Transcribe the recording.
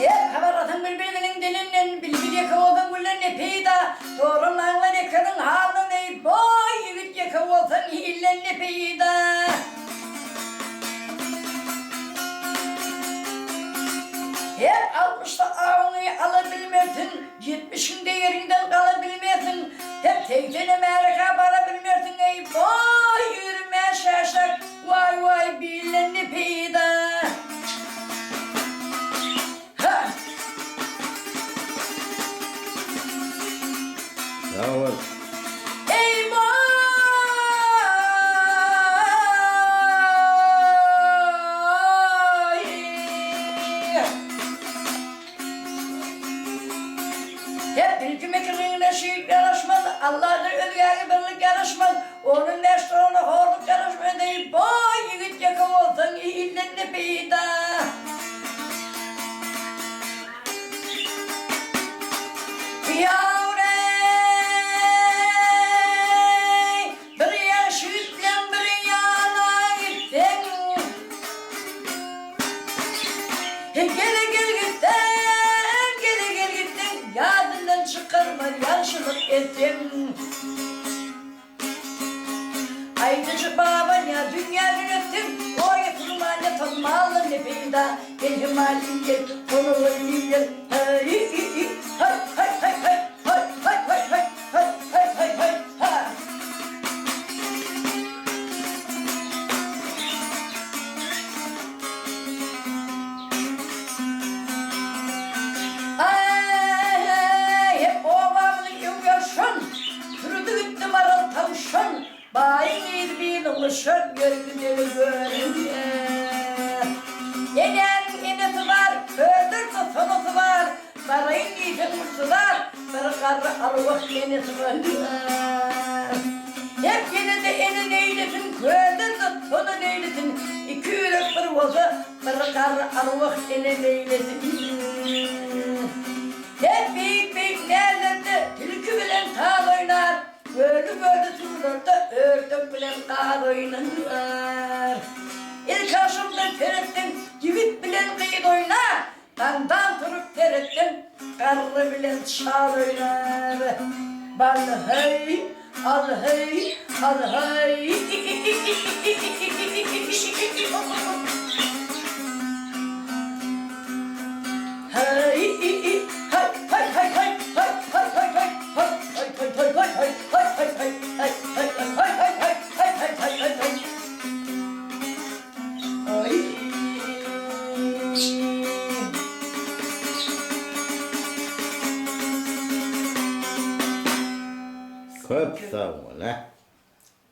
Hep havaratın birbirinin dilinden bilgi yakavodun güllen epeyda. Doğrunlarla yakının halın ey boy yigit yakavodun hillen epeyda. Hep 60'ta ağını alabilmezsin, 70'inde yerinden kalabilmezsin. Hep tekene meraka barabilmezsin ey boy yürüme şaşak. Vay vay billen epeyda. Bravo. Ey boy! Hep hükümetinin şiir yarışmaz, Allah'ın ölüye birlik yarışmaz, onun neştonu horluk yarışmaz, ey boy! Yigit yakın olsun, iyilikle peyda. Yanlışlık ettim. Ayrıca baban ya dünya yönettim. O yatırımlarla tanımalı ne peyda. Benim halim gel, onu gel. Hay hay hay hay hay hay hay hay hay hay hay hay hay. Bayır bir oluşur gördüğünü görünce. Yenen ineti var, öldür tutunutu var. Sarayın yiyecek mutlu var, sarı karı arvah yeneti var. Hep yine de eni neyletin, öldür tutunu neyletin. İki yürek bir voza, sarı karı arvah eni neyletin. Hep büyük büyük nerelerde tilki bilen tağ oynar. Böyle turlarda ördüm bilen kağ oynar. İlk aşımda terettim, civit bilen kıyıd oynar. Kandan turup terettim, karlı bilen çağ oynar. Bal hey, al hey, al hey. Köp sağ ol.